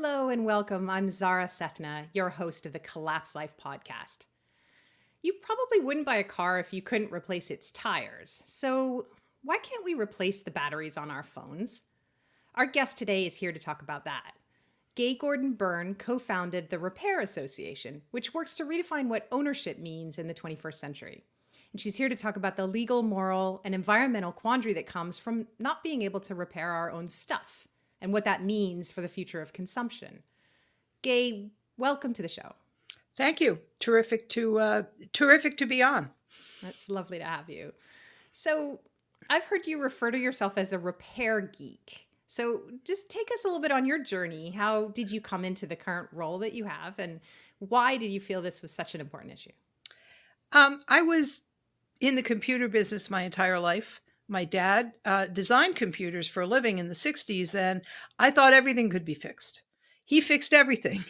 Hello and welcome. I'm Zara Sethna, your host of the Collapse Life podcast. You probably wouldn't buy a car if you couldn't replace its tires. So, why can't we replace the batteries on our phones? Our guest today is here to talk about that. Gordon-Byrne co founded the Repair Association, which works to redefine what ownership means in the 21st century. And she's here to talk about the legal, moral, and environmental quandary that comes from not being able to repair our own stuff and what that means for the future of consumption. Gay, welcome to the show. Thank you. Terrific to be on. That's lovely to have you. So, I've heard you refer to yourself as a repair geek. So, just take us a little bit on your journey. How did you come into the current role that you have, and why did you feel this was such an important issue? I was in the computer business my entire life. My dad designed computers for a living in the 60s, and I thought everything could be fixed. He fixed everything,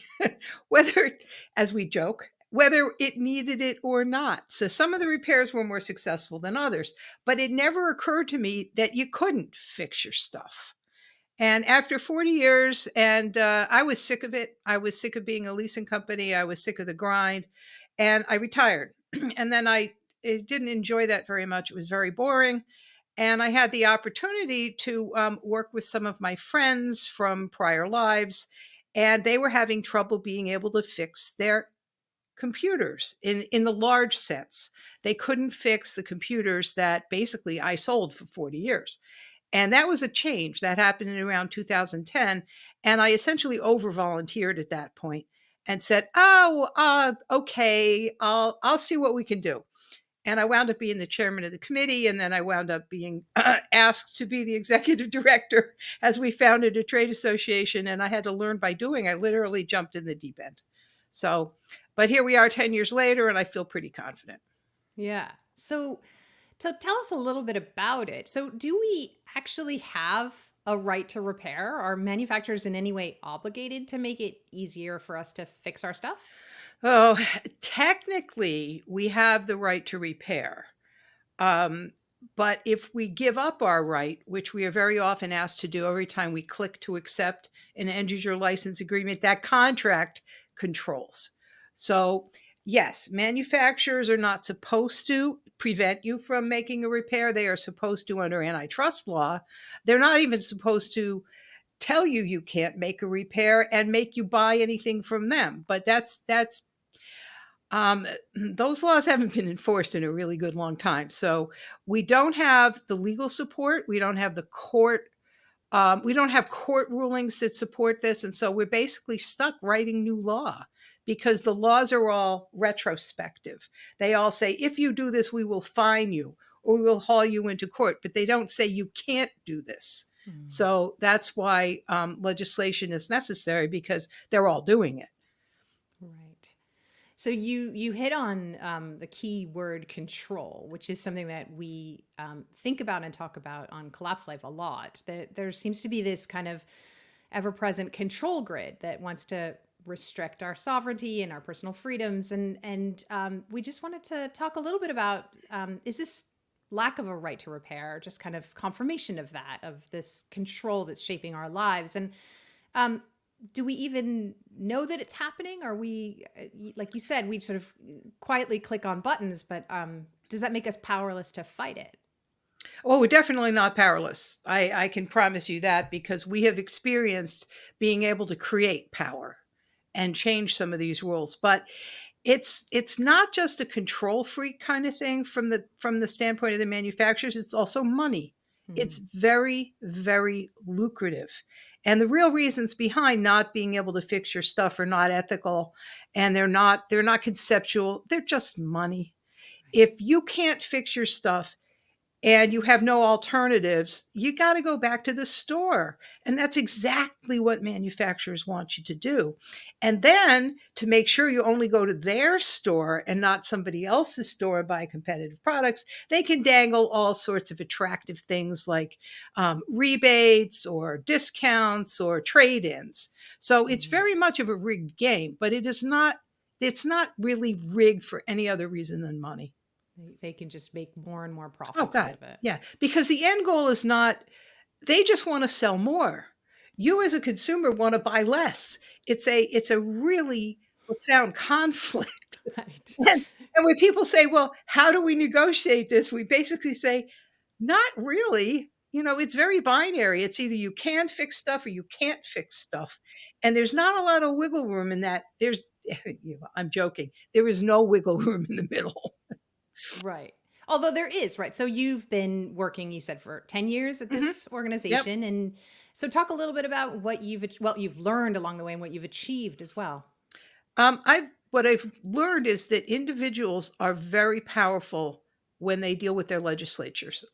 whether, as we joke, whether it needed it or not. So some of the repairs were more successful than others, but it never occurred to me that you couldn't fix your stuff. And after 40 years, and I was sick of it. I was sick of being a leasing company. I was sick of the grind, and I retired. And then I didn't enjoy that very much. It was very boring. And I had the opportunity to work with some of my friends from prior lives, and they were having trouble being able to fix their computers in the large sense. They couldn't fix the computers that basically I sold for 40 years. And that was a change that happened in around 2010. And I essentially over volunteered at that point and said, okay, I'll see what we can do. And I wound up being the chairman of the committee. And then I wound up being asked to be the executive director as we founded a trade association. And I had to learn by doing. I literally jumped in the deep end. So, but here we are 10 years later, and I feel pretty confident. Yeah. So tell us a little bit about it. So, do we actually have a right to repair? Are manufacturers in any way obligated to make it easier for us to fix our stuff? Oh, technically, we have the right to repair. Um, but if we give up our right, which we are very often asked to do every time we click to accept an end user license agreement, that contract controls. So, yes, manufacturers are not supposed to prevent you from making a repair. They are supposed to under antitrust law. They're not even supposed to tell you you can't make a repair and make you buy anything from them. But those laws haven't been enforced in a really good long time. So we don't have the legal support. We don't have the court. We don't have court rulings that support this. And so we're basically stuck writing new law because the laws are all retrospective. They all say, if you do this, we will fine you or we will haul you into court. But they don't say you can't do this. So that's why legislation is necessary because they're all doing it. Right. So you hit on the key word control, which is something that we think about and talk about on Collapse Life a lot. That there seems to be this kind of ever-present control grid that wants to restrict our sovereignty and our personal freedoms, and we just wanted to talk a little bit about is this lack of a right to repair just kind of confirmation of that, of this control that's shaping our lives, and do we even know that it's happening? Are we, like you said, we sort of quietly click on buttons, but does that make us powerless to fight it? Well, we're definitely not powerless. I can promise you that because we have experienced being able to create power and change some of these rules. But it's not just a control freak kind of thing from the standpoint of the manufacturers. It's also money. It's very, very lucrative. And the real reasons behind not being able to fix your stuff are not ethical and they're not conceptual. They're just money. If you can't fix your stuff and you have no alternatives, you got to go back to the store. And that's exactly what manufacturers want you to do. And then to make sure you only go to their store and not somebody else's store and buy competitive products, they can dangle all sorts of attractive things like rebates or discounts or trade-ins. So it's very much of a rigged game, but it's not really rigged for any other reason than money. They can just make more and more Oh profits out God. of it. Yeah. Because the end goal is not, they just want to sell more. you as a consumer want to buy less. It's a really profound conflict. Right. And when people say, well, how do we negotiate this? We basically say, not really. It's very binary. It's either you can fix stuff or you can't fix stuff. And there's not a lot of wiggle room in that. I'm joking. There is no wiggle room in the middle. Right. Although there is, right? So you've been working, you said, for 10 years at Hmm. this Yep. organization. And so talk a little bit about what you've learned along the way and what you've achieved as well. What I've learned is that individuals are very powerful when they deal with their legislators.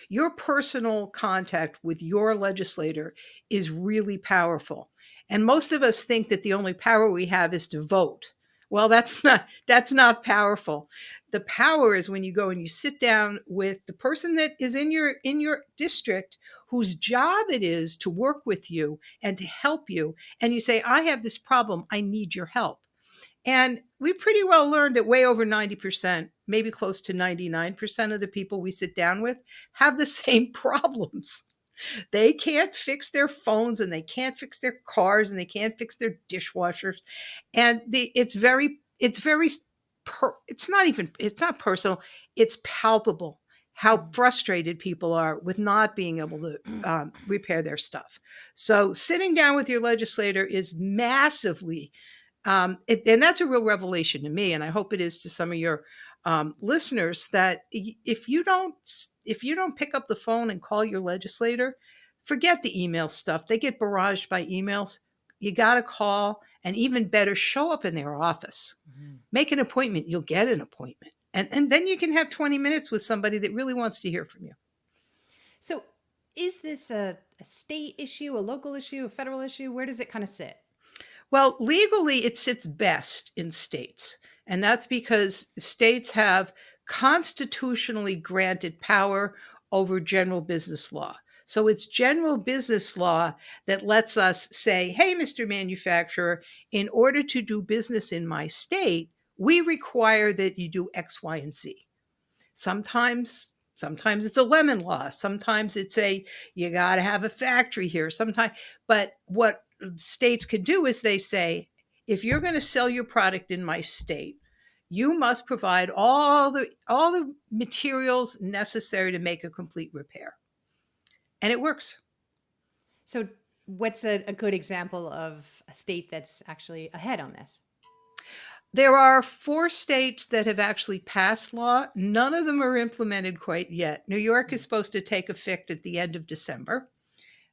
Your personal contact with your legislator is really powerful. And most of us think that the only power we have is to vote. Well, that's not powerful. The power is when you go and you sit down with the person that is in your district, whose job it is to work with you and to help you, and you say, I have this problem, I need your help. And we pretty well learned that way over 90%, maybe close to 99% of the people we sit down with have the same problems. They can't fix their phones, and they can't fix their cars, and they can't fix their dishwashers. And it's not personal, it's palpable how frustrated people are with not being able to repair their stuff. So sitting down with your legislator is massively, and that's a real revelation to me, and I hope it is to some of your listeners, that if you don't pick up the phone and call your legislator, forget the email stuff. They get barraged by emails. You got to call, and even better, show up in their office. Mhm. Make an appointment. You'll get an appointment, and then you can have 20 minutes with somebody that really wants to hear from you. So is this a state issue, a local issue, a federal issue? Where does it kind of sit? Well, legally, it sits best in states. And that's because states have constitutionally granted power over general business law. So it's general business law that lets us say, hey, Mr. Manufacturer, in order to do business in my state, we require that you do X, Y, and Z. Sometimes it's a lemon law. Sometimes it's a, you got to have a factory here. Sometimes, but what states can do is they say, if you're going to sell your product in my state, you must provide all the materials necessary to make a complete repair. And it works. So what's a good example of a state that's actually ahead on this? There are 4 states that have actually passed law. None of them are implemented quite yet. New York is supposed to take effect at the end of December.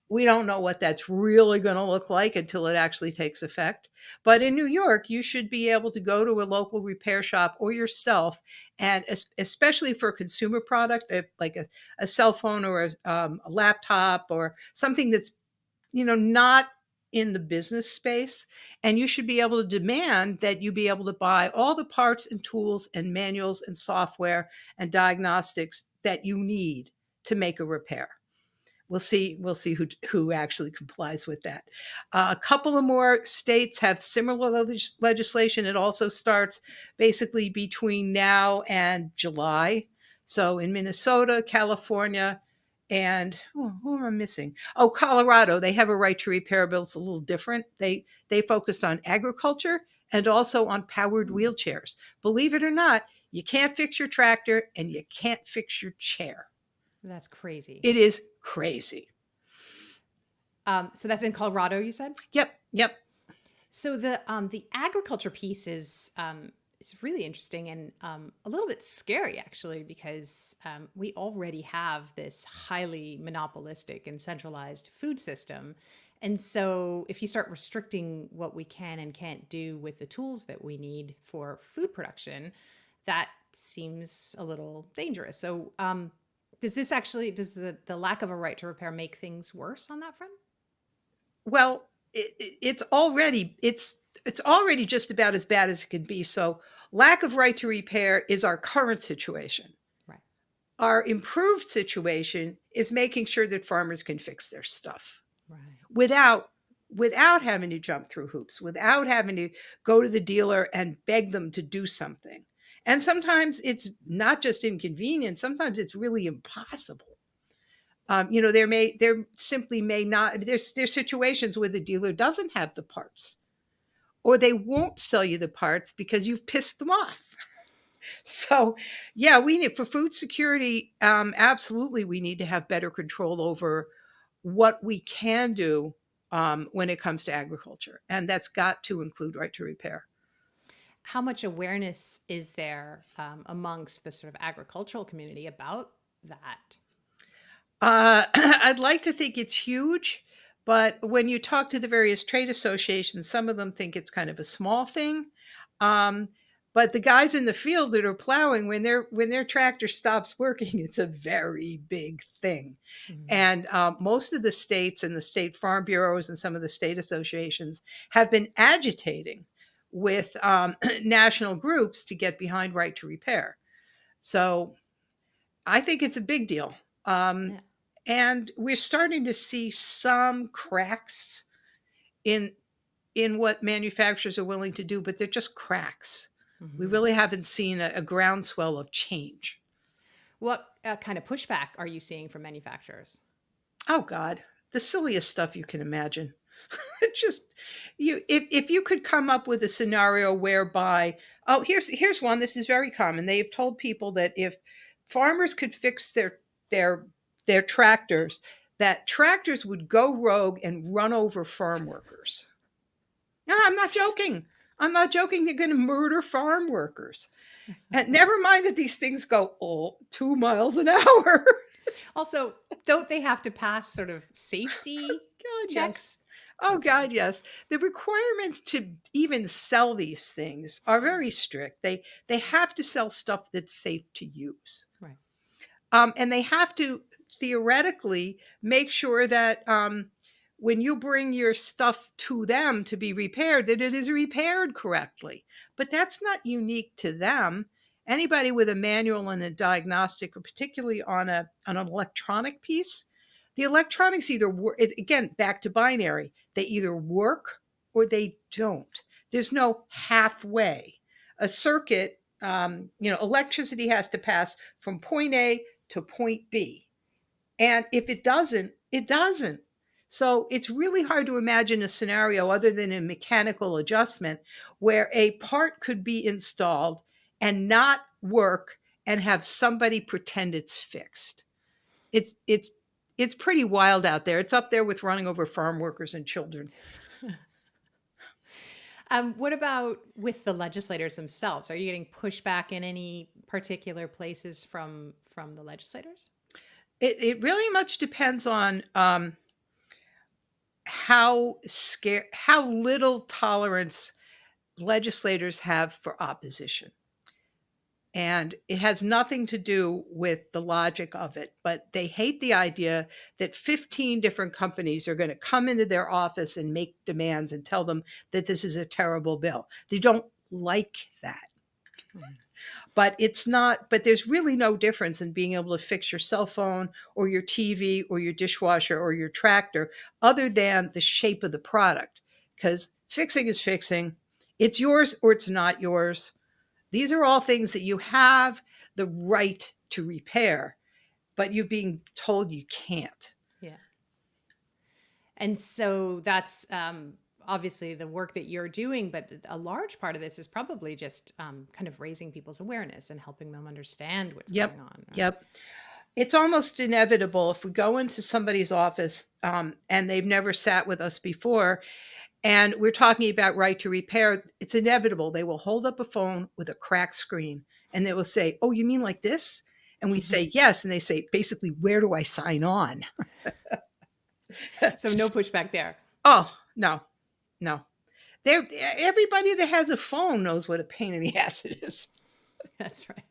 We don't know what that's really going to look like until it actually takes effect. But in New York, you should be able to go to a local repair shop or yourself, and especially for a consumer product, like a cell phone or a laptop or something that's not in the business space. And you should be able to demand that you be able to buy all the parts and tools and manuals and software and diagnostics that you need to make a repair. We'll see who actually complies with that. A couple of more states have similar legislation. It also starts basically between now and July. So in Minnesota, California, and who am I missing? Oh, Colorado. They have a right to repair bill. It's a little different. They focused on agriculture and also on powered wheelchairs. Believe it or not, you can't fix your tractor and you can't fix your chair. That's crazy. It is crazy. So that's in Colorado, you said? Yep, yep. So the agriculture piece is really interesting and a little bit scary actually, because we already have this highly monopolistic and centralized food system. And so if you start restricting what we can and can't do with the tools that we need for food production, that seems a little dangerous. So does the lack of a right to repair make things worse on that front? Well, it's already just about as bad as it can be. So lack of right to repair is our current situation. Right. Our improved situation is making sure that farmers can fix their stuff Right. without having to jump through hoops, without having to go to the dealer and beg them to do something. And sometimes it's not just inconvenient, sometimes it's really impossible. There simply may not. There's situations where the dealer doesn't have the parts, or they won't sell you the parts because you've pissed them off. So, yeah, we need for food security. Absolutely, we need to have better control over what we can do when it comes to agriculture, and that's got to include right to repair. How much awareness is there amongst the sort of agricultural community about that? I'd like to think it's huge, but when you talk to the various trade associations, some of them think it's kind of a small thing. Um, but the guys in the field that are plowing, when their tractor stops working, it's a very big thing. Mhm. And most of the states and the state farm bureaus and some of the state associations have been agitating with national groups to get behind right to repair. So I think it's a big deal. Um, Yeah. and we're starting to see some cracks in in what manufacturers are willing to do, but they're just cracks. We Mhm. really haven't seen a groundswell of change. What kind of pushback are you seeing from manufacturers? Oh God, the silliest stuff you can imagine. It just if you could come up with a scenario whereby, oh, here's one. This is very common. They've told people that if farmers could fix their their tractors, that tractors would go rogue and run over farm workers. No, I'm not joking. I'm not joking. They're going to murder farm workers. And never mind that these things go 2 miles an hour. Also, don't they have to pass sort of safety God, yes. checks? Oh, Okay. God, yes. The requirements to even sell these things are very strict. They have to sell stuff that's safe to use. Right. And they have to theoretically make sure that when you bring your stuff to them to be repaired, that it is repaired correctly. But that's not unique to them. Anybody with a manual and a diagnostic, or particularly on an electronic piece, the electronics either work, again, back to binary, they either work or they don't. There's no halfway. A circuit, electricity has to pass from point A to point B. And if it doesn't, it doesn't. So it's really hard to imagine a scenario other than a mechanical adjustment where a part could be installed and not work and have somebody pretend it's fixed. It's it's it's pretty wild out there. It's up there with running over farm workers and children. What about with the legislators themselves? Are you getting pushback in any particular places from the legislators? It really much depends on how little tolerance legislators have for opposition. And it has nothing to do with the logic of it, but they hate the idea that 15 different companies are going to come into their office and make demands and tell them that this is a terrible bill. They don't like that. Mhm. But it's not, but there's really no difference in being able to fix your cell phone or your TV or your dishwasher or your tractor other than the shape of the product. Because fixing is fixing. It's yours or it's not yours. These are all things that you have the right to repair, but you're being told you can't. Yeah. And so that's obviously the work that you're doing, but a large part of this is probably just kind of raising people's awareness and helping them understand what's Yep. going on, right? Yep. It's almost inevitable if we go into somebody's office and they've never sat with us before and we're talking about right to repair, it's inevitable. They will hold up a phone with a cracked screen and they will say, "Oh, you mean like this?" And we say, "Yes." And they say, basically, "Where do I sign on?" So no pushback there. Oh, no, no. Everybody that has a phone knows what a pain in the ass it is. That's right.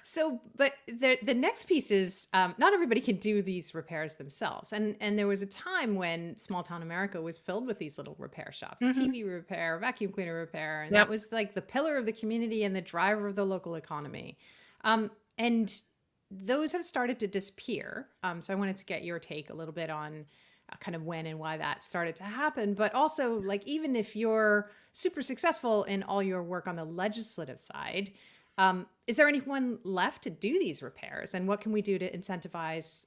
So, but the next piece is not everybody can do these repairs themselves, and there was a time when small town America was filled with these little repair shops, Hmm. TV repair, vacuum cleaner repair, and that Yep. was like the pillar of the community and the driver of the local economy. And those have started to disappear. So I wanted to get your take a little bit on kind of when and why that started to happen, but also like even if you're super successful in all your work on the legislative side, Is there anyone left to do these repairs? And what can we do to incentivize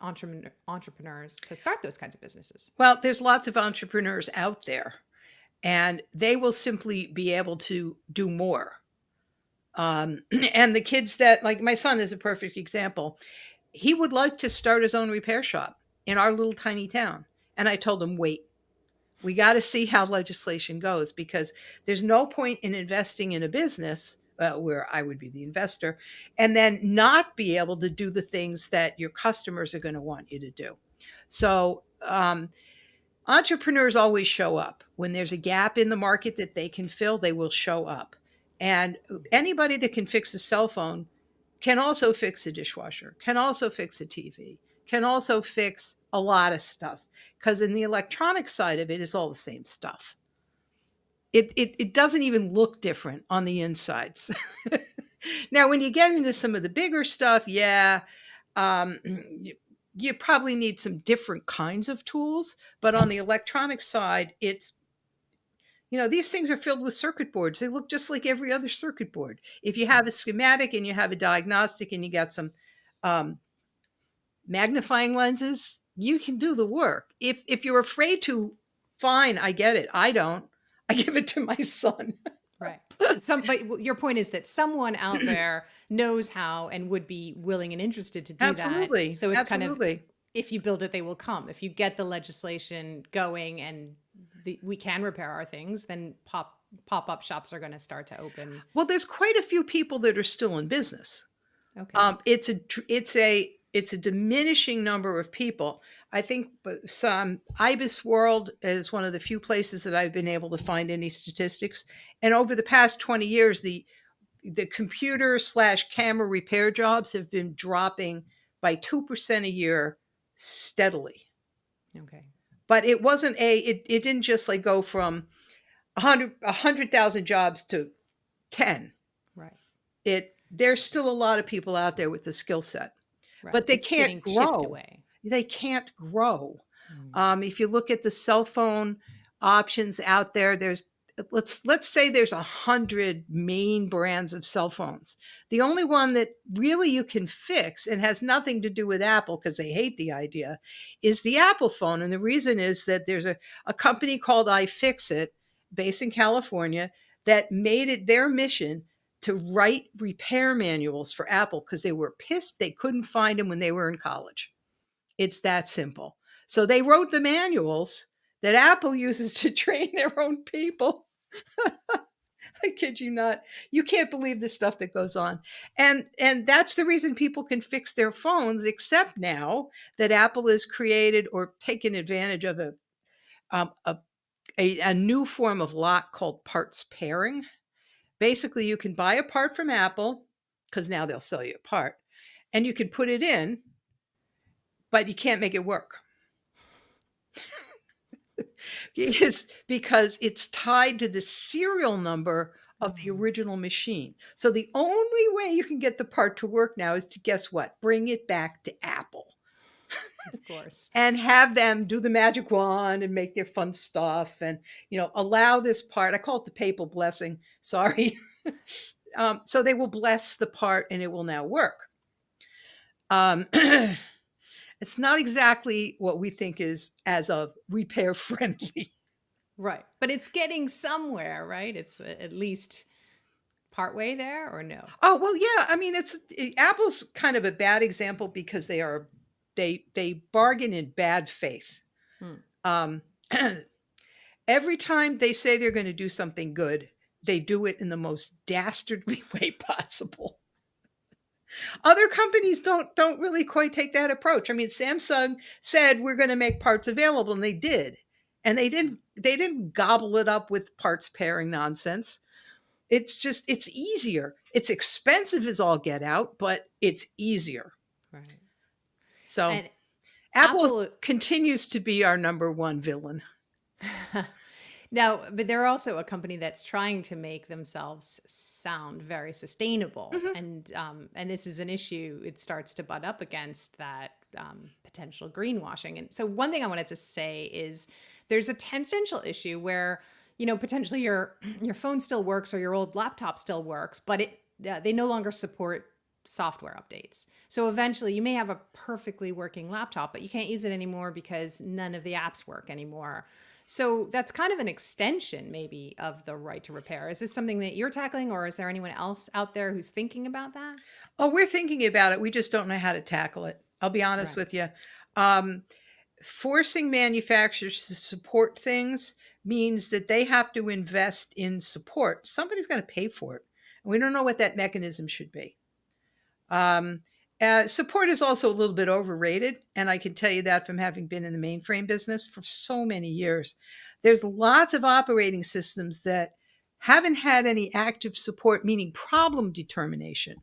entrepreneurs to start those kinds of businesses? Well, there's lots of entrepreneurs out there, and they will simply be able to do more. And the kids that, like my son is a perfect example. He would like to start his own repair shop in our little tiny town. And I told him, wait, we got to see how legislation goes, because there's no point in investing in a business where I would be the investor and then not be able to do the things that your customers are going to want you to do. So, entrepreneurs always show up. When there's a gap in the market that they can fill, they will show up. And anybody that can fix a cell phone can also fix a dishwasher, can also fix a TV, can also fix a lot of stuff. Because in the electronic side of it, it's all the same stuff. It doesn't even look different on the insides. Now, when you get into some of the bigger stuff, yeah, um, you probably need some different kinds of tools. But on the electronic side, it's, these things are filled with circuit boards. They look just like every other circuit board. If you have a schematic and you have a diagnostic and you got some um, magnifying lenses, you can do the work. If you're afraid to, fine, I get it. I don't. I give it to my son. Right. But your point is that someone out there knows how and would be willing and interested to do Absolutely. that. So it's Absolutely. kind of, if you build it, they will come. If you get the legislation going and we can repair our things, then pop-up shops are going to start to open. Well, there's quite a few people that are still in business. Okay. It's a diminishing number of people. I think some IBIS World is one of the few places that I've been able to find any statistics. And over the past 20 years, the computer/camera repair jobs have been dropping by 2% a year steadily. Okay. But it wasn't it didn't just like go from 100,000 jobs to 10. Right. There's still a lot of people out there with the skill set, Right. but they It's can't getting shipped grow. away. They can't grow. If you look at the cell phone options out there, let's say there's 100 main brands of cell phones. The only one that really you can fix and has nothing to do with Apple, because they hate the idea, is the Apple phone. And the reason is that there's a company called iFixit, based in California, that made it their mission to write repair manuals for Apple because they were pissed they couldn't find them when they were in college. It's that simple. So they wrote the manuals that Apple uses to train their own people. I kid you not. You can't believe the stuff that goes on. And that's the reason people can fix their phones, except now that Apple has created or taken advantage of a new form of lock called parts pairing. Basically, you can buy a part from Apple, because now they'll sell you a part, and you can put it in, but you can't make it work. Because it's tied to the serial number of the original machine. So the only way you can get the part to work now is to, guess what? Bring it back to Apple. Of course. And have them do the magic wand and make their fun stuff and, allow this part. I call it the papal blessing. Sorry. So they will bless the part and it will now work. It's not exactly what we think is as of repair friendly. Right. But it's getting somewhere, right? It's at least partway there, or no? Oh, well, yeah. I mean, Apple's kind of a bad example because they bargain in bad faith. Every time they say they're going to do something good, they do it in the most dastardly way possible. Other companies don't really quite take that approach. I mean, Samsung said we're going to make parts available, and they did. And they didn't gobble it up with parts pairing nonsense. It's easier. It's expensive as all get out, but it's easier. Right. So And Apple continues to be our number one villain. Now, but they're also a company that's trying to make themselves sound very sustainable, and this is an issue. It starts to butt up against that potential greenwashing. And so, one thing I wanted to say is there's a tangential issue where potentially your phone still works or your old laptop still works, but they no longer support software updates. So eventually you may have a perfectly working laptop, but you can't use it anymore because none of the apps work anymore. So that's kind of an extension maybe of the right to repair. Is this something that you're tackling, or is there anyone else out there who's thinking about that? Oh, we're thinking about it. We just don't know how to tackle it. I'll be honest Right. with you. Um, Forcing manufacturers to support things means that they have to invest in support. Somebody's got to pay for it. And we don't know what that mechanism should be. Um, Support is also a little bit overrated. And I can tell you that from having been in the mainframe business for so many years. There's lots of operating systems that haven't had any active support, meaning problem determination,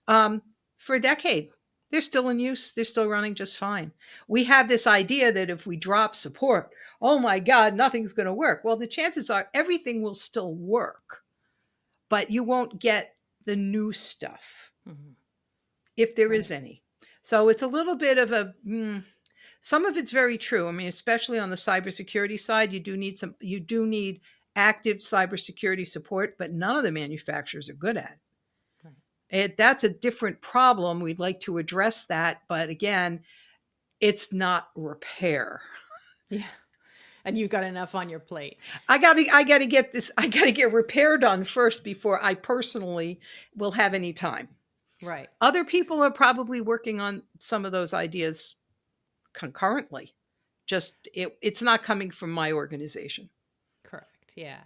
um, for a decade. They're still in use. They're still running just fine. We have this idea that if we drop support, oh my God, nothing's going to work. Well, the chances are everything will still work, but you won't get the new stuff Mhm. if there is Right. any. So it's a little bit of a, some of it's very true. I mean, especially on the cybersecurity side, you do need active cybersecurity support, but none of the manufacturers are good at it. Right. That's a different problem. We'd like to address that, but again, it's not repair. Yeah. And you've got enough on your plate. I gotta get this. I gotta get repair done first before I personally will have any time. Right. Other people are probably working on some of those ideas concurrently. Just it's not coming from my organization. Correct. Yeah.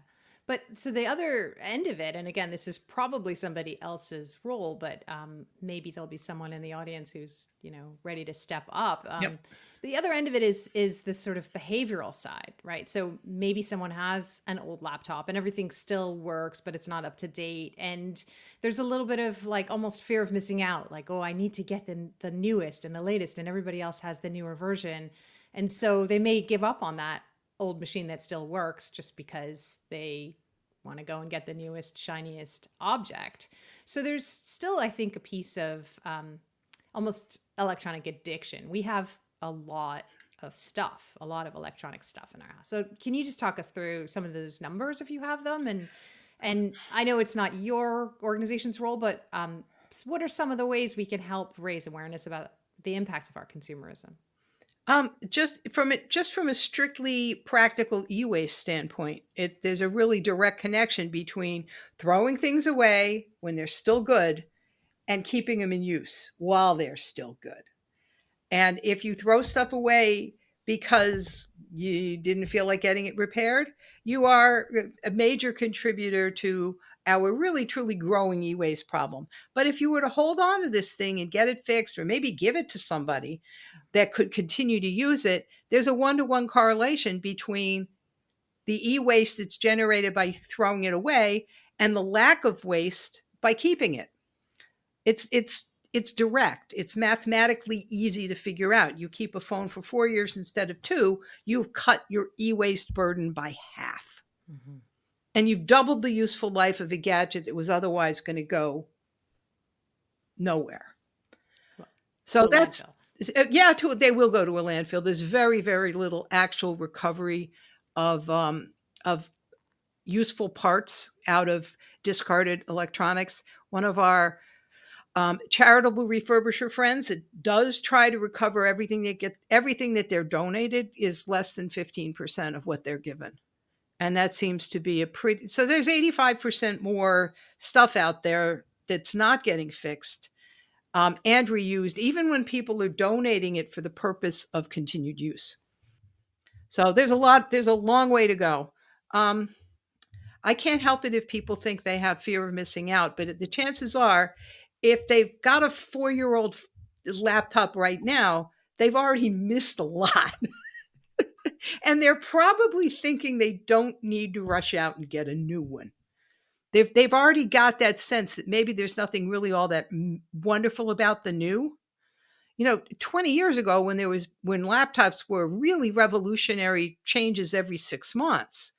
But so the other end of it, and again, this is probably somebody else's role, but maybe there'll be someone in the audience who's ready to step up. Yep. The other end of it is this sort of behavioral side, right? So maybe someone has an old laptop and everything still works, but it's not up to date, and there's a little bit of like almost fear of missing out, like, oh, I need to get the newest and the latest, and everybody else has the newer version, and so they may give up on that old machine that still works just because they want to go and get the newest, shiniest object. So there's still, I think, a piece of almost electronic addiction. We have a lot of stuff, a lot of electronic stuff in our house. So can you just talk us through some of those numbers if you have them? And I know it's not your organization's role, but what are some of the ways we can help raise awareness about the impacts of our consumerism? Just from a strictly practical e-waste standpoint, there's a really direct connection between throwing things away when they're still good and keeping them in use while they're still good. And if you throw stuff away because you didn't feel like getting it repaired, you are a major contributor to our really truly growing e-waste problem. But if you were to hold on to this thing and get it fixed, or maybe give it to somebody that could continue to use it, there's a one-to-one correlation between the e-waste that's generated by throwing it away and the lack of waste by keeping it. It's direct. It's mathematically easy to figure out. You keep a phone for 4 years instead of 2, you've cut your e-waste burden by half. Mm-hmm. And you've doubled the useful life of a gadget that was otherwise going to go nowhere. Well, to So a that's landfill. they will go to a landfill. There's very, very little actual recovery of useful parts out of discarded electronics. One of our charitable refurbisher friends that does try to recover everything that they're donated is less than 15% of what they're given. And that seems to be so there's 85% more stuff out there that's not getting fixed, and reused, even when people are donating it for the purpose of continued use. So there's a long way to go. Um, I can't help it if people think they have fear of missing out, but the chances are, if they've got a 4-year-old laptop right now, they've already missed a lot. And they're probably thinking they don't need to rush out and get a new one. They've already got that sense that maybe there's nothing really all that wonderful about the new. 20 years ago, when laptops were really revolutionary changes every 6 months,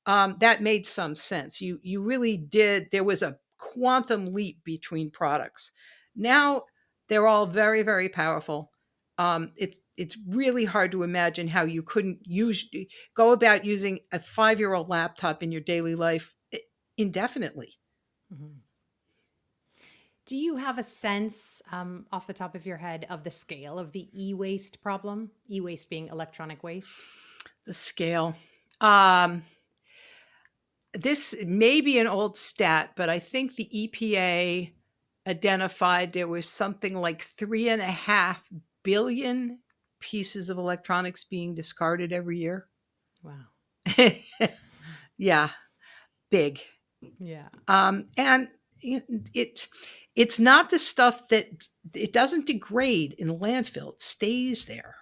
that made some sense. You really did. There was a quantum leap between products. Now they're all very, very powerful. It's really hard to imagine how you couldn't go about using a 5-year-old laptop in your daily life indefinitely. Mm-hmm. Do you have a sense, off the top of your head, of the scale of the e-waste problem? E-waste being electronic waste. The scale. Um, this may be an old stat, but I think the EPA identified there was something like 3.5 billion pieces of electronics being discarded every year. Wow. Yeah, big. Yeah. And it it's not the stuff that it doesn't degrade in a landfill. It stays there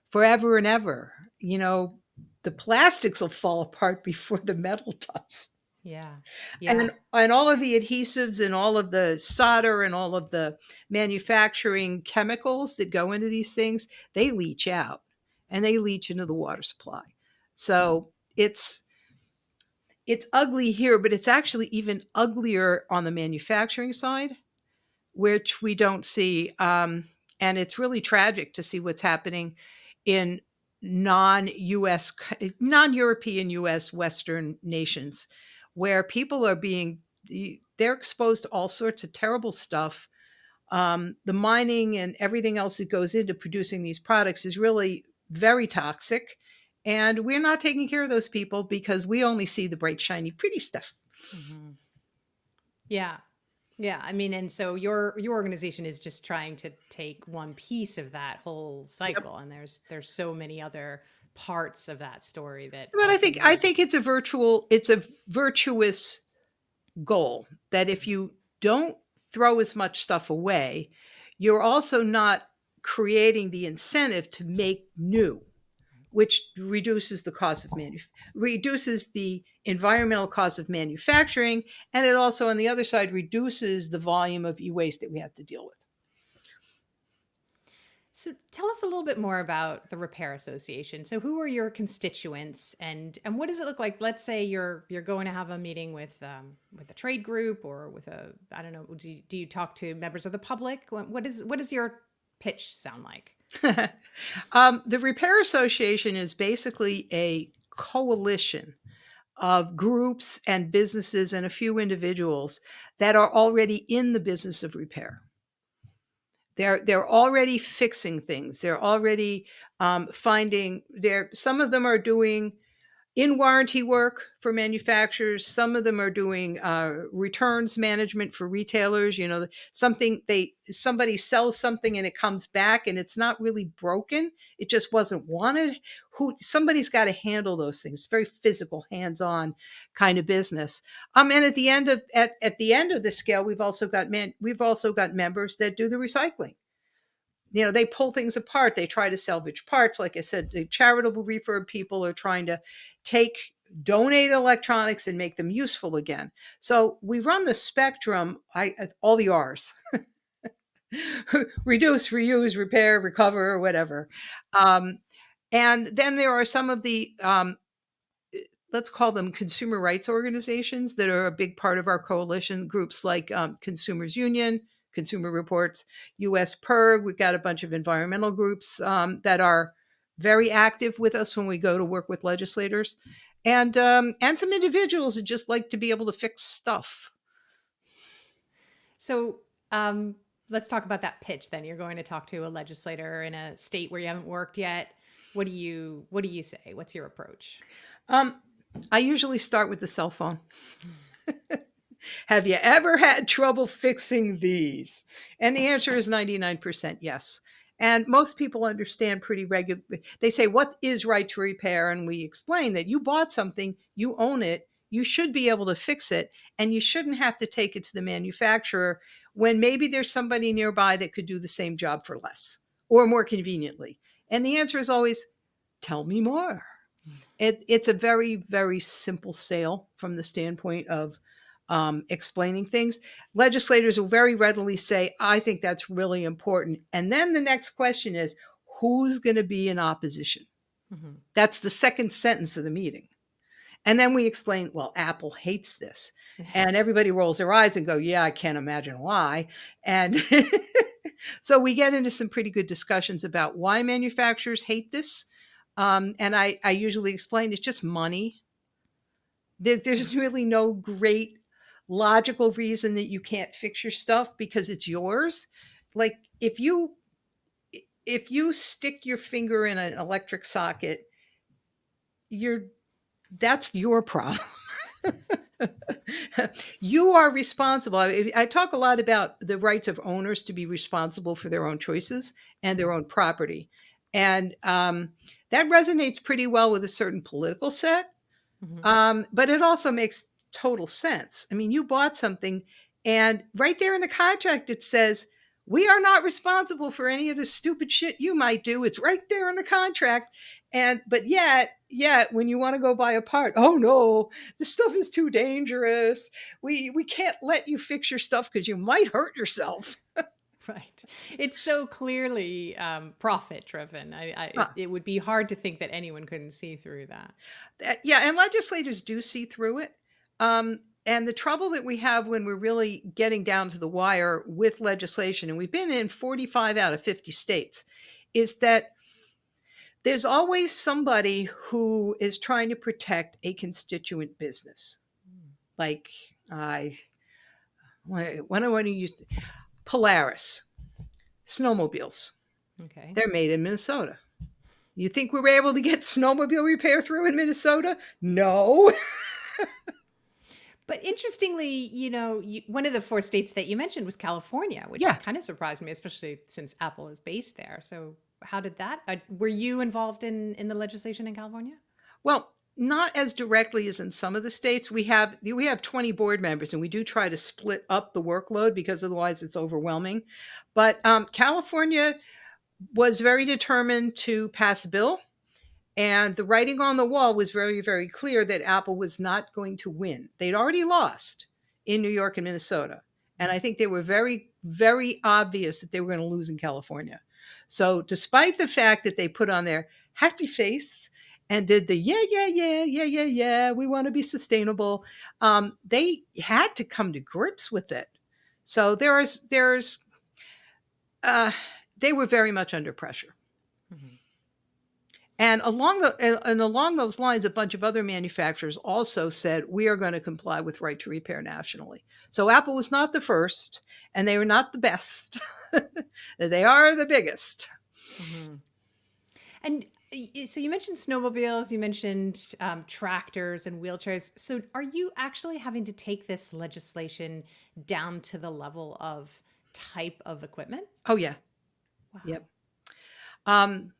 forever and ever. The plastics will fall apart before the metal does. Yeah. Yeah. And all of the adhesives and all of the solder and all of the manufacturing chemicals that go into these things, they leach out and they leach into the water supply. So it's ugly here, but it's actually even uglier on the manufacturing side, which we don't see. And it's really tragic to see what's happening in non-US, non-European US Western nations, where people are they're exposed to all sorts of terrible stuff. The mining and everything else that goes into producing these products is really very toxic. And we're not taking care of those people because we only see the bright, shiny, pretty stuff. Hmm. Yeah. Yeah. I mean, and so your organization is just trying to take one piece of that whole Yep. cycle, and there's so many other parts of that story that But I also think I need. think it's a virtuous goal that if you don't throw as much stuff away, you're also not creating the incentive to make new, which reduces the cost of reduces the environmental cost of manufacturing, and it also on the other side reduces the volume of e-waste that we have to deal with. So tell us a little bit more about the Repair Association. So who are your constituents, and what does it look like? Let's say you're going to have a meeting with a trade group or with a, I don't know, do you talk to members of the public? What does your pitch sound like? The Repair Association is basically a coalition of groups and businesses and a few individuals that are already in the business of repair. They're already fixing things. They're already finding. Some of them are doing in warranty work for manufacturers. Some of them are doing returns management for retailers. Somebody sells something and it comes back and it's not really broken. It just wasn't wanted. Somebody's got to handle those things. Very physical, hands-on kind of business. And at the end of the scale, we've also got members that do the recycling. They pull things apart. They try to salvage parts. Like I said, the charitable refurb people are trying to take donate electronics and make them useful again. So we run the spectrum, all the R's. Reduce, reuse, repair, recover, or whatever. And then there are some of the let's call them consumer rights organizations that are a big part of our coalition, groups like Consumers Union, Consumer Reports, US PERG. We've got a bunch of environmental groups that are very active with us when we go to work with legislators, and some individuals that just like to be able to fix stuff. So let's talk about that pitch. Then you're going to talk to a legislator in a state where you haven't worked yet. What do you say? What's your approach? Um, I usually start with the cell phone. Have you ever had trouble fixing these? And the answer is 99% yes. And most people understand pretty regularly. They say, what is right to repair? And we explain that you bought something, you own it, you should be able to fix it, and you shouldn't have to take it to the manufacturer when maybe there's somebody nearby that could do the same job for less or more conveniently. And the answer is always, tell me more. It's a very, very simple sale from the standpoint of explaining things. Legislators will very readily say, I think that's really important. And then the next question is, who's going to be in opposition? Mm-hmm. That's the second sentence of the meeting. And then we explain, well, Apple hates this. And everybody rolls their eyes and go, yeah, I can't imagine why. And so we get into some pretty good discussions about why manufacturers hate this. And I usually explain it's just money. There's really no great logical reason that you can't fix your stuff because it's yours. Like if you stick your finger in an electric socket, you're that's your problem. You are responsible. I talk a lot about the rights of owners to be responsible for their own choices and their own property. And that resonates pretty well with a certain political set. Hmm. But it also makes total sense. I mean, you bought something, and right there in the contract, it says, we are not responsible for any of the stupid shit you might do. It's right there in the contract. But yet, when you want to go buy a part, oh no, this stuff is too dangerous. We can't let you fix your stuff because you might hurt yourself. Right. It's so clearly profit driven. Huh. It would be hard to think that anyone couldn't see through that. Yeah, and legislators do see through it. And the trouble that we have when we're really getting down to the wire with legislation, and we've been in 45 out of 50 states, is that there's always somebody who is trying to protect a constituent business. Like, I when I want to use Polaris snowmobiles, Okay. they're made in Minnesota. You think we were able to get snowmobile repair through in Minnesota? No. But interestingly, one of the four states that you mentioned was California, which Yeah. kind of surprised me, especially since Apple is based there. So, how did that? Were you involved in the legislation in California? Well, not as directly as in some of the states. We have 20 board members, and we do try to split up the workload because otherwise it's overwhelming. But California was very determined to pass a bill, and the writing on the wall was very, very clear that Apple was not going to win. They'd already lost in New York and Minnesota, and I think they were very, very obvious that they were going to lose in California. So, despite the fact that they put on their happy face and did the yeah, we want to be sustainable, they had to come to grips with it. So there's uh, they were very much under pressure. Mhm. And along those lines, a bunch of other manufacturers also said we are going to comply with right to repair nationally. So Apple was not the first, and they were not the best. They are the biggest. Mhm. And so you mentioned snowmobiles, you mentioned tractors and wheelchairs. So are you actually having to take this legislation down to the level of type of equipment? Oh yeah, Wow. yep. Um,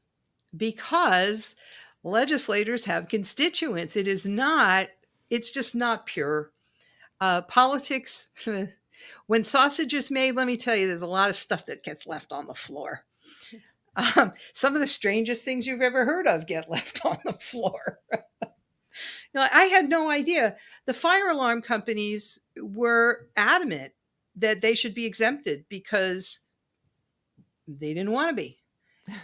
because legislators have constituents. It's just not pure. Politics, when sausage is made, let me tell you, there's a lot of stuff that gets left on the floor. Some of the strangest things you've ever heard of get left on the floor. Now, I had no idea. The fire alarm companies were adamant that they should be exempted because they didn't want to be.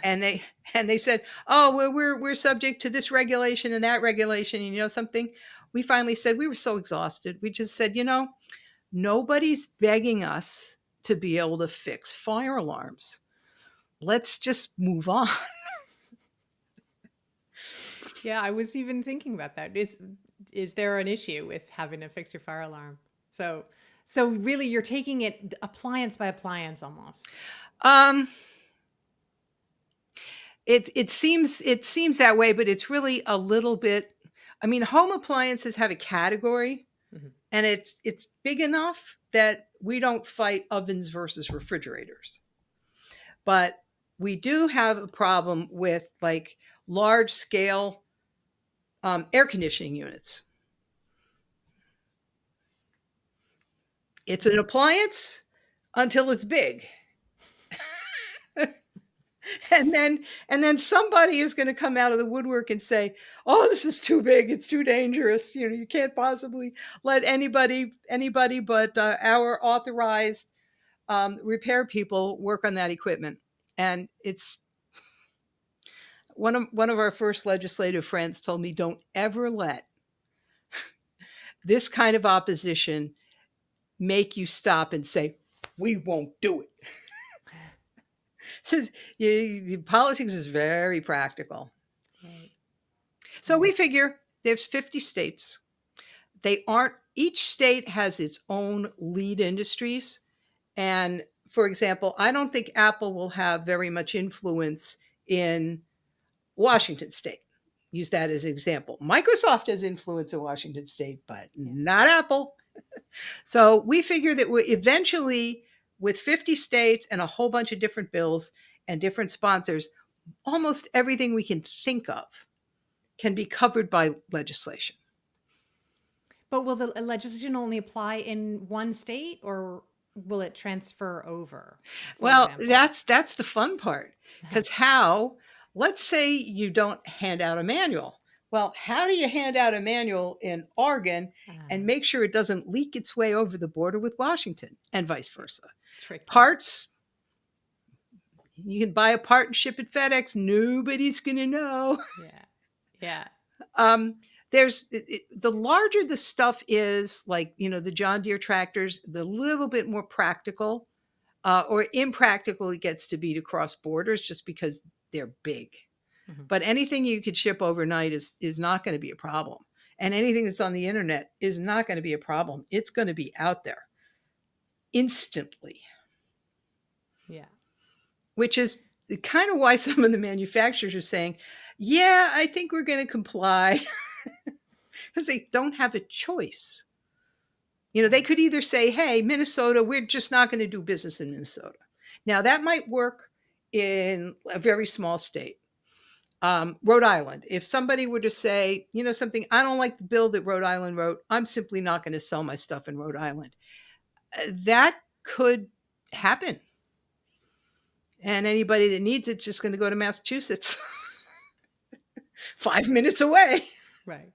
And they said, "Oh, well, we're subject to this regulation and that regulation." And you know something? We finally said we were so exhausted. We just said, nobody's begging us to be able to fix fire alarms. Let's just move on. Yeah, I was even thinking about that. Is there an issue with having to fix your fire alarm? So really you're taking it appliance by appliance almost. Um, it seems that way, but it's really a little bit. I mean, home appliances have a category, Mhm. and it's big enough that we don't fight ovens versus refrigerators. But we do have a problem with like large scale air conditioning units. It's an appliance until it's big. and then somebody is going to come out of the woodwork and say, "Oh, this is too big. It's too dangerous. You can't possibly let anybody but our authorized repair people work on that equipment." And it's one of our first legislative friends told me, "Don't ever let this kind of opposition make you stop and say, we won't do it." Politics is very practical. Right. So Right. we figure there's 50 states. They aren't each state has its own lead industries. And for example, I don't think Apple will have very much influence in Washington State. Use that as an example. Microsoft has influence in Washington State, but Yeah. not Apple. So we figure that we eventually, with 50 states and a whole bunch of different bills and different sponsors, almost everything we can think of can be covered by legislation. But will the legislation only apply in one state, or will it transfer over, for Well, example? that's the fun part. Because let's say you don't hand out a manual. Well, how do you hand out a manual in Oregon and Ah, make sure it doesn't leak its way over the border with Washington and vice versa? tricky. Parts, you can buy a part and ship it FedEx. Nobody's going to know. Yeah. Yeah. Um, the larger the stuff is, like, the John Deere tractors, the little bit more practical or impractical it gets to be to cross borders just because they're big. Mhm. But anything you could ship overnight is not going to be a problem. And anything that's on the internet is not going to be a problem. It's going to be out there instantly, Yeah. which is kind of why some of the manufacturers are saying, yeah, I think we're going to comply because they don't have a choice. They could either say, hey, Minnesota, we're just not going to do business in Minnesota. Now, that might work in a very small state. Rhode Island, if somebody were to say, something, I don't like the bill that Rhode Island wrote, I'm simply not going to sell my stuff in Rhode Island. That could happen. And anybody that needs it's just going to go to Massachusetts, 5 minutes away. Right.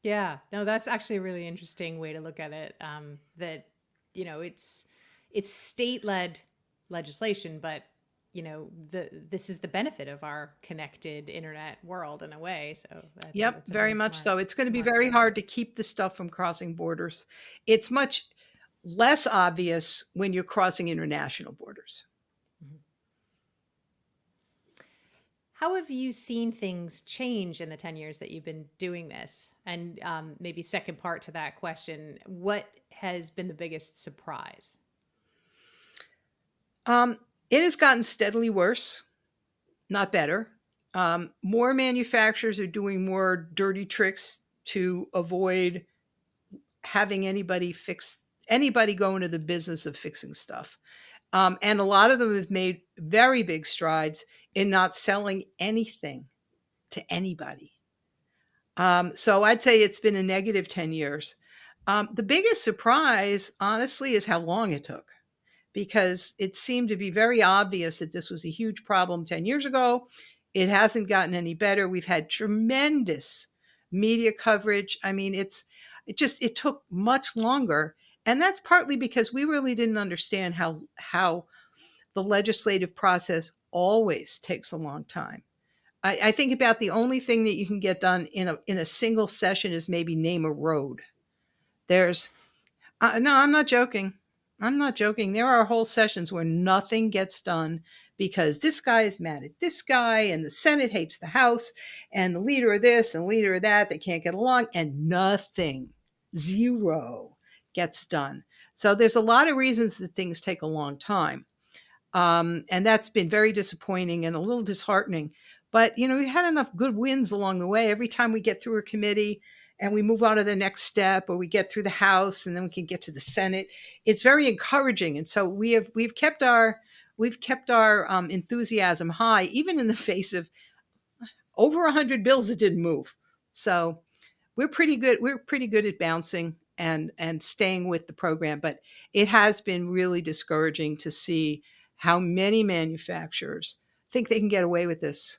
Yeah. No, that's actually a really interesting way to look at it. That it's state-led legislation, but this is the benefit of our connected internet world in a way. So Yep, that's a very really much so. It's going to be smart very strategy. hard to keep the stuff from crossing borders. It's much less obvious when you're crossing international borders. Mhm. How have you seen things change in the 10 years that you've been doing this? And maybe second part to that question, what has been the biggest surprise? It has gotten steadily worse, not better. More manufacturers are doing more dirty tricks to avoid having anybody go into the business of fixing stuff. And a lot of them have made very big strides in not selling anything to anybody. So I'd say it's been a negative 10 years. The biggest surprise, honestly, is how long it took, because it seemed to be very obvious that this was a huge problem 10 years ago. It hasn't gotten any better. We've had tremendous media coverage. I mean, it took much longer. And that's partly because we really didn't understand how the legislative process always takes a long time. I think about the only thing that you can get done in a single session is maybe name a road. There's No, I'm not joking. I'm not joking. There are whole sessions where nothing gets done because this guy is mad at this guy, and the Senate hates the House, and the leader of this and the leader of that, they can't get along, and nothing, zero, gets done. So there's a lot of reasons that things take a long time. And that's been very disappointing and a little disheartening. But, we've had enough good wins along the way. Every time we get through a committee and we move on to the next step, or we get through the House and then we can get to the Senate, it's very encouraging. And so we've kept our enthusiasm high, even in the face of over 100 bills that didn't move. So we're pretty good. We're pretty good at bouncing and staying with the program, but it has been really discouraging to see how many manufacturers think they can get away with this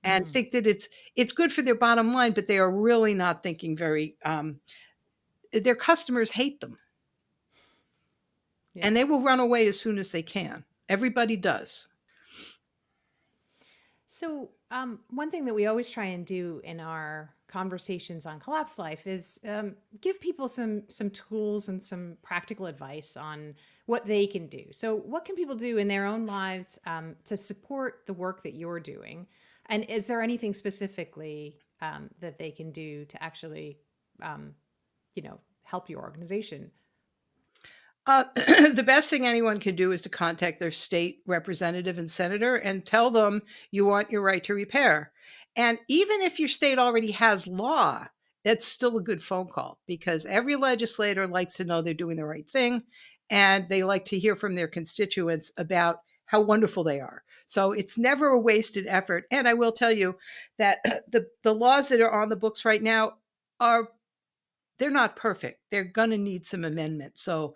and Mm, think that it's good for their bottom line, but they are really not thinking very. Their customers hate them, yeah. and they will run away as soon as they can. Everybody does. So, one thing that we always try and do in our conversations on Collapse Life is give people some tools and some practical advice on what they can do. So, what can people do in their own lives to support the work that you're doing? And is there anything specifically that they can do to actually, um, help your organization? The best thing anyone can do is to contact their state representative and senator and tell them you want your right to repair. And even if your state already has law, it's still a good phone call because every legislator likes to know they're doing the right thing and they like to hear from their constituents about how wonderful they are. So it's never a wasted effort. And I will tell you that the laws that are on the books right now are they're not perfect. They're going to need some amendment. So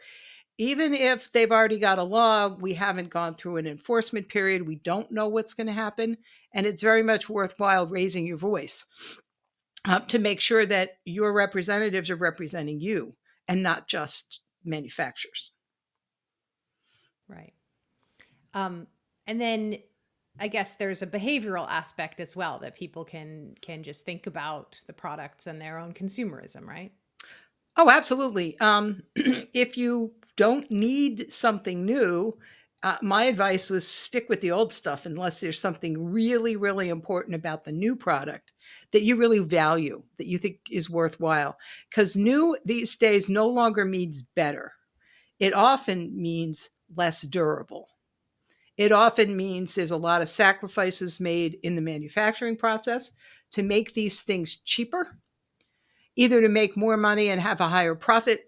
even if they've already got a law, we haven't gone through an enforcement period. We don't know what's going to happen. And it's very much worthwhile raising your voice to make sure that your representatives are representing you and not just manufacturers. Right. And then I guess there's a behavioral aspect as well that people can just think about the products and their own consumerism, right? Oh, absolutely. If you don't need something new, my advice was stick with the old stuff unless there's something really, really important about the new product that you really value, that you think is worthwhile. Because new these days no longer means better. It often means less durable. It often means there's a lot of sacrifices made in the manufacturing process to make these things cheaper, either to make more money and have a higher profit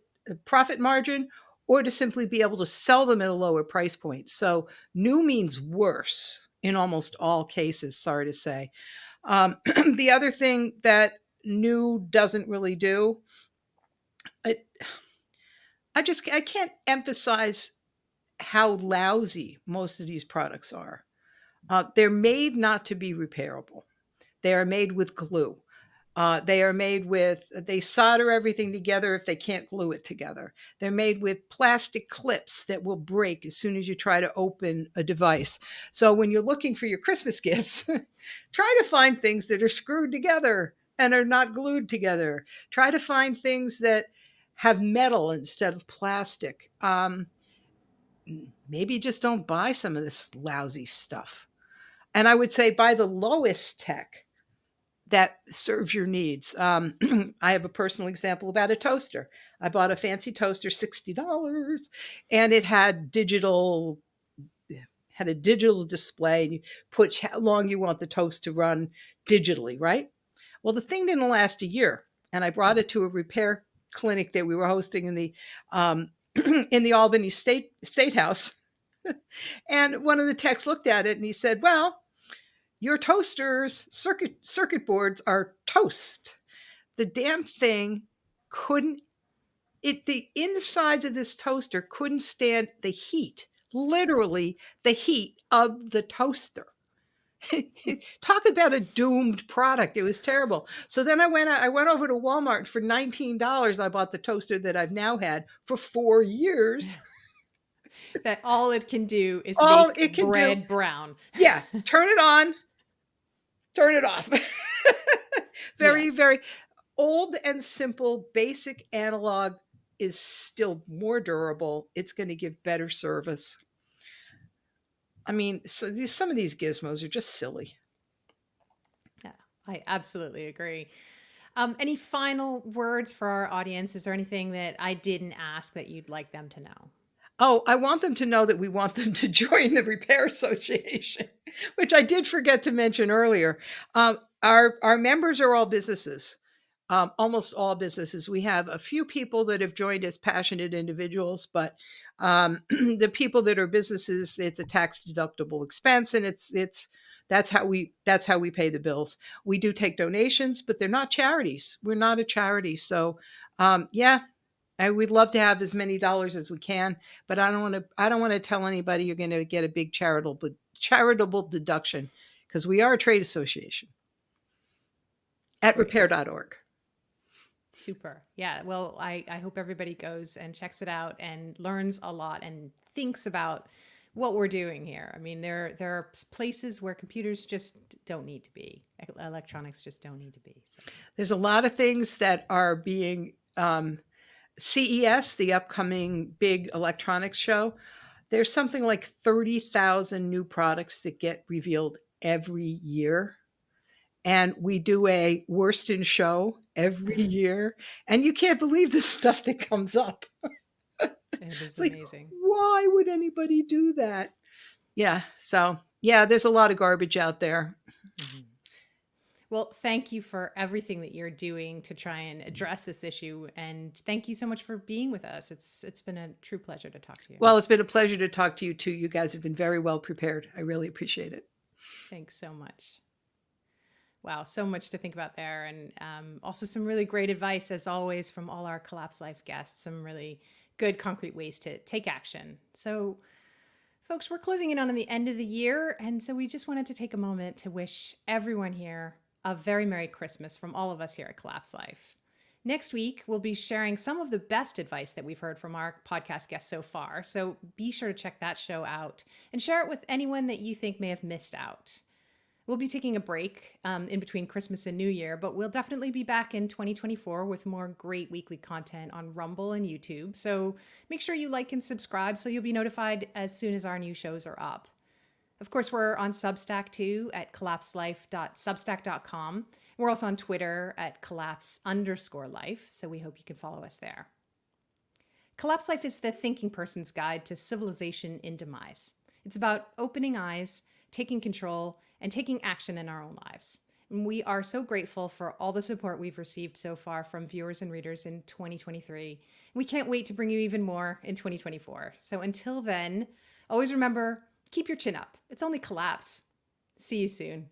margin or to simply be able to sell them at a lower price point. So new means worse in almost all cases, sorry to say. The other thing that new doesn't really do, I, I can't emphasize how lousy most of these products are. They're made not to be repairable. They are made with glue. They are made with, they solder everything together if they can't glue it together. They're made with plastic clips that will break as soon as you try to open a device. So when you're looking for your Christmas gifts, try to find things that are screwed together and are not glued together. Try to find things that have metal instead of plastic. Maybe just don't buy some of this lousy stuff. And I would say buy the lowest tech that serves your needs. I have a personal example about a toaster. I bought a fancy toaster, $60, and it had a digital display. And you put how long you want the toast to run digitally, right? Well, the thing didn't last a year, and I brought it to a repair clinic that we were hosting in the Albany State House. And one of the techs looked at it and he said, "Well, your toaster's circuit boards are toast. The damn thing couldn't the insides of this toaster couldn't stand the heat, literally the heat of the toaster." Talk about a doomed product. It was terrible. So then I went over to Walmart for $19. I bought the toaster that I've now had for 4 years. That all it can do is All it make can do, bread brown. yeah, turn it on, turn it off. Yeah. Very, very old and simple, basic analog is still more durable. It's going to give better service. I mean, some of these gizmos are just silly. Yeah, I absolutely agree. Any final words for our audience? Is there anything that I didn't ask that you'd like them to know? Oh, I want them to know that we want them to join the Repair Association, which I did forget to mention earlier. Our members are all businesses, almost all businesses. We have a few people that have joined as passionate individuals, but the people that are businesses, it's a tax deductible expense, and that's how we pay the bills. We do take donations, but they're not charities. We're not a charity, so yeah. We'd love to have as many dollars as we can, but I don't want to tell anybody you're going to get a big charitable deduction because we are a trade association at Great. repair.org. Super. Yeah. Well, I hope everybody goes and checks it out and learns a lot and thinks about what we're doing here. I mean, there are places where computers just don't need to be. Electronics just don't need to be. So. There's a lot of things that are being CES, the upcoming big electronics show. There's something like 30,000 new products that get revealed every year. and we do a worst in show every year, and you can't believe the stuff that comes up. It is It's like, amazing. why would anybody do that? Yeah, so, yeah, there's a lot of garbage out there. Mhm. Well, thank you for everything that you're doing to try and address this issue, and thank you so much for being with us. It's been a true pleasure to talk to you. Well, it's been a pleasure to talk to you too. You guys have been very well prepared. I really appreciate it. Thanks so much. Wow, so much to think about there, and also some really great advice, as always, from all our Collapse Life guests. Some really good, concrete ways to take action. So, folks, we're closing in on the end of the year, and so we just wanted to take a moment to wish everyone here a very Merry Christmas from all of us here at Collapse Life. Next week, we'll be sharing some of the best advice that we've heard from our podcast guests so far. So be sure to check that show out and share it with anyone that you think may have missed out. We'll be taking a break in between Christmas and New Year, but we'll definitely be back in 2024 with more great weekly content on Rumble and YouTube. So make sure you like and subscribe so you'll be notified as soon as our new shows are up. Of course, we're on Substack too at collapselife.substack.com. We're also on Twitter at collapse_life, so we hope you can follow us there. Collapse Life is the thinking person's guide to civilization in demise. It's about opening eyes, taking control, and taking action in our own lives. And we are so grateful for all the support we've received so far from viewers and readers in 2023. We can't wait to bring you even more in 2024. So until then, always remember, keep your chin up. It's only collapse. See you soon.